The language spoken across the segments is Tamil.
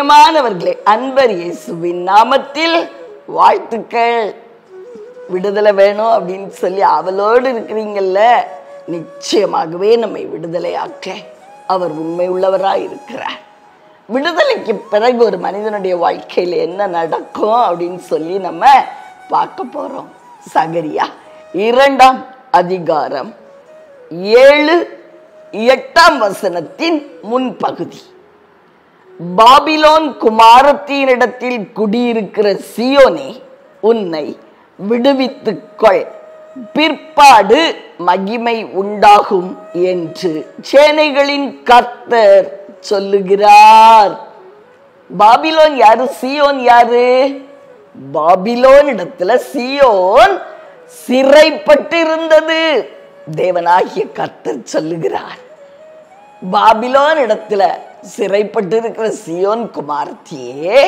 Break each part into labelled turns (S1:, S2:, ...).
S1: பிரியமானவர்களே, அன்பர் இயேசுவின் நாமத்தில் வாழ்த்துக்கள். விடுதலை வேணும் அப்படின்னு சொல்லி அவளோடு இருக்கிறீங்கல்ல, நிச்சயமாகவே நம்மை விடுதலையாக்க அவர் உண்மை உள்ளவராய் இருக்கிறார். விடுதலைக்கு பிறகு ஒரு மனிதனுடைய வாழ்க்கையில் என்ன நடக்கும் அப்படின்னு சொல்லி நம்ம பார்க்க போறோம். சகரியா 2ஆம் அதிகாரம் 7-8 வசனத்தின் முன்பகுதி. பாபிலோன் குமாரத்தினிடத்தில் குடியிருக்கிற சீயோனே, உன்னை விடுவித்துக்கொள், பிற்பாடு மகிமை உண்டாகும் என்று சேனைகளின் கர்த்தர் சொல்லுகிறார். பாபிலோன் யாரு? சீயோன் யாரு? பாபிலோன் இடத்துல சீயோன் சிறைப்பட்டு இருந்தது. தேவனாகிய கர்த்தர் சொல்லுகிறார், பாபிலோன் இடத்துல சிறைப்பட்டு இருக்கிற சீயோன் குமாரத்தியே,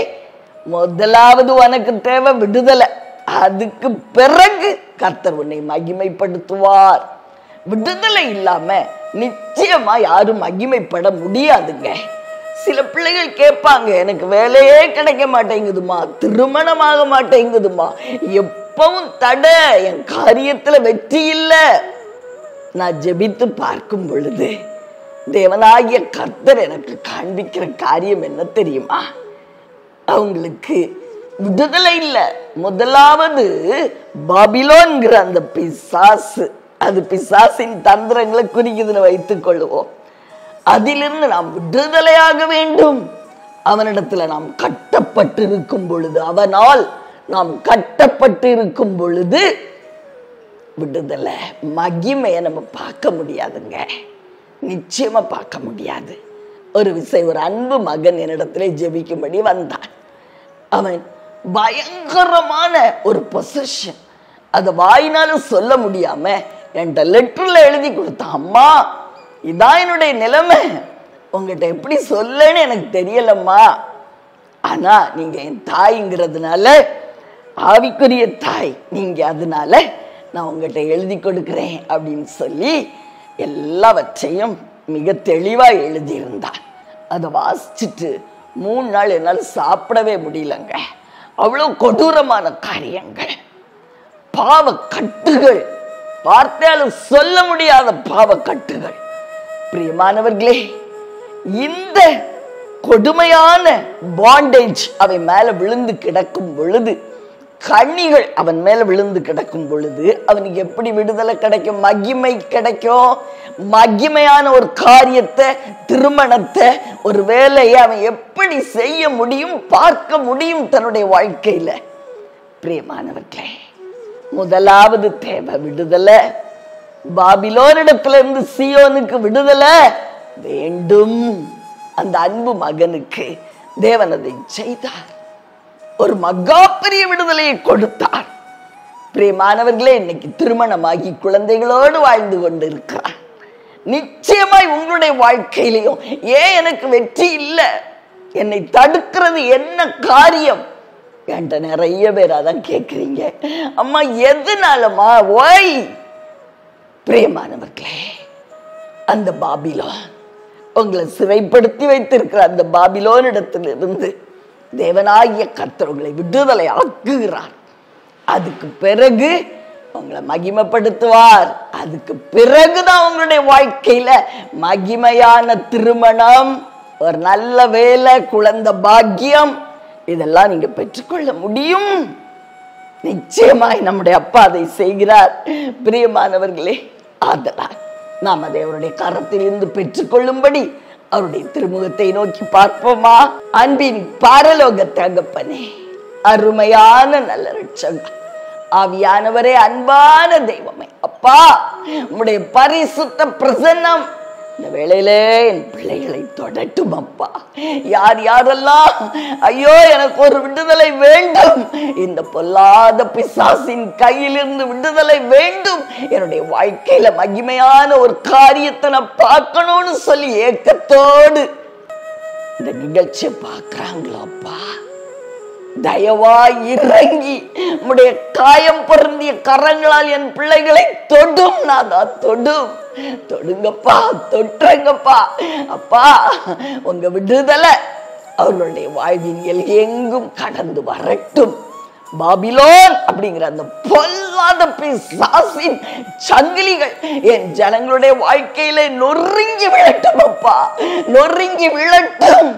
S1: முதலாவது உனக்கு தேவை விடுதலை. அதுக்கு பிறகு கர்த்தர் உன்னை மகிமைப்படுத்துவார். விடுதலை இல்லாம நிச்சயமா யாரும் மகிமைப்பட முடியாதுங்க. சில பிள்ளைகள் கேட்பாங்க, எனக்கு வேலையே கிடைக்க மாட்டேங்குதுமா, திருமணமாக மாட்டேங்குதுமா, எப்பவும் தடை, என் காரியத்துல வெற்றி இல்லை. நான் ஜெபித்து பார்க்கும் பொழுது தேவனாகிய கர்த்தர் எனக்கு காண்பிக்கிற காரியம் என்ன தெரியுமா? அவங்களுக்கு விடுதலை இல்லை. முதலாவது பாபிலோன்கிற அந்த பிசாசு, அது பிசாசின் தந்திரங்களை குறிக்குதுன்னு வைத்துக் கொள்வோம். அதிலிருந்து நாம் விடுதலையாக வேண்டும். அவனிடத்துல நாம் கட்டப்பட்டு இருக்கும் பொழுது, அவனால் நாம் கட்டப்பட்டு இருக்கும் பொழுது விடுதலை, மகிமையை நம்ம பார்க்க முடியாதுங்க, நிச்சயமா பார்க்க முடியாது. ஒரு விஷயம், ஒரு அன்பு மகன் என்னிடத்துல ஜெபிக்கும்படி வந்தான். அவன் பயங்கரமான ஒரு பொசிஷன், அதை வாயினாலும் சொல்ல முடியாம என்கிட்ட லெட்டர்ல எழுதி கொடுத்தான். அம்மா, இதான் என்னுடைய நிலைமை, உங்ககிட்ட எப்படி சொல்லன்னு எனக்கு தெரியலம்மா, ஆனா நீங்க என் தாய்ங்கிறதுனால, ஆவிக்குரிய தாய் நீங்க, அதனால நான் உங்ககிட்ட எழுதி கொடுக்கிறேன் அப்படின்னு சொல்லி எல்லாவற்றையும் மிக தெளிவா எழுதியிருந்தான். அதை வாசிச்சுட்டு 3 நாள் என்னால் சாப்பிடவே முடியலங்க. அவ்வளவு கொடூரமான காரியங்கள், பாவ கட்டுகள், வார்த்தையாலும் சொல்ல முடியாத பாவ கட்டுகள். பிரியமானவர்களே, இந்த கொடுமையான பாண்டேஜ் அவன் மேல விழுந்து கிடக்கும் பொழுது, கண்ணிகள் அவன் மேல விழுந்து கிடக்கும் பொழுது அவனுக்கு எப்படி விடுதலை கிடைக்கும்? மகிமை கிடைக்கும். மகிமையான ஒரு காரியத்தை, திருமணத்தை, ஒரு வேலையை அவன் எப்படி செய்ய முடியும், பார்க்க முடியும் தன்னுடைய வாழ்க்கையில? பிரியமானவர்களே, முதலாவது தேவை விடுதலை. பாபிலோனிடத்துல இருந்து சீயோனுக்கு விடுதலை வேண்டும். அந்த அன்பு மகனுக்கு தேவன் அதை செய்தார். ஒரு மகா பெரிய விடுதலையை கொடுத்தார். பிரியமானவர்களே, இன்னைக்கு திருமணமாகி குழந்தைகளோடு வாழ்ந்து கொண்டு இருக்கிறார். நிச்சயமாய் உங்களுடைய வாழ்க்கையிலையும் ஏன் எனக்கு வெற்றி இல்லை, என்னை தடுக்கிறது என்ன காரியம் என்கிட்ட நிறைய பேர் அதான் கேட்குறீங்க. அம்மா, எதுனாலமா? ஓய் பிரியமானவர்களே, அந்த பாபிலோன், உங்களை சிறைப்படுத்தி வைத்திருக்கிற அந்த பாபிலோன் இடத்திலிருந்து தேவனாகிய கர்த்தர் உங்களை விடுதலை ஆக்குகிறார். அதுக்கு பிறகு உங்களை மகிமைப்படுத்துவார். அதுக்கு பிறகுதான் உங்களுடைய வாழ்க்கையில மகிமையான திருமணம், ஒரு நல்ல வேலை, குழந்தை பாக்கியம், இதெல்லாம் நீங்க பெற்றுக்கொள்ள முடியும். நிச்சயமாய் நம்முடைய அப்பா அதை செய்கிறார். பிரியமானவர்களே, ஆதலால் நாம் அதை அவருடைய கரத்தில் இருந்து பெற்றுக்கொள்ளும்படி அவருடைய திருமுகத்தை நோக்கி பார்ப்போமா? அன்பின் பரலோக தகப்பனே, அருமையான நல்ல இரட்சகர், ஆவியானவரே, அன்பான தெய்வமே, அப்பா, உம்முடைய பரிசுத்த பிரசன்னம் இந்த வேளையிலே என் பிள்ளைகளை தொடட்டும் அப்பா. யார் யாரெல்லாம் ஐயோ எனக்கு ஒரு விடுதலை வேண்டும், இந்த பொல்லாத பிசாசின் கையிலிருந்து விடுதலை வேண்டும், என்னுடைய வாழ்க்கையில மகிமையான ஒரு காரியத்தை நான் பார்க்கணும்னு சொல்லி ஏக்கத்தோடு இந்த நிகழ்ச்சியை பார்க்கிறாங்களோ அப்பா, தயவாய் இறங்கி உம்முடைய காயம் பொருந்திய கரங்களால் என் பிள்ளைகளை தொடும். நாதா, தொடும், தொடுங்கப்பா, தொட்டுங்கப்பா அப்பா. உங்க விடுதலை அவர்களுடைய வாழ்வின் எங்கும் கடந்து வரட்டும். பாபிலோன் அப்படிங்கிற அந்த பொல்லாத பிசாசின் சங்கிலிகள் என் ஜனங்களுடைய வாழ்க்கையில நொறுங்கி விழட்டும் அப்பா, நொறுங்கி விழட்டும்.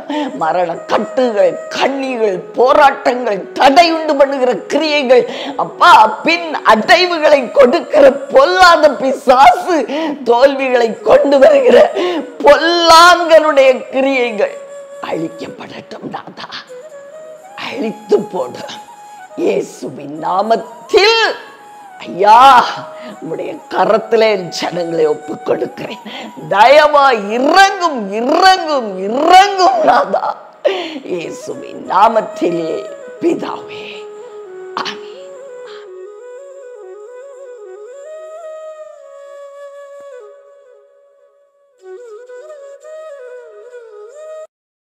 S1: மரண கட்டுகள், கண்ணிகள், போராட்டங்கள், தடையுண்டு பண்ணுகிற கிரியைகள் அப்பா, பின் அடைவுகளை கொடுக்கிற பொல்லாத பிசாசு, தோல்விகளை கொண்டு வருகிற பொல்லாங்கனுடைய கிரியைகள் அழிக்கப்படட்டும். நாதா, அழித்து போடு இயேசுவின் நாமத்தில். ஐயா, உம்முடைய கரத்திலே ஜனங்களை ஒப்புக் கொடுக்கிறேன். தயவா இறங்கும், இறங்கும், இறங்கும் நாதா, இயேசுவின் நாமத்திலே பிதாவே.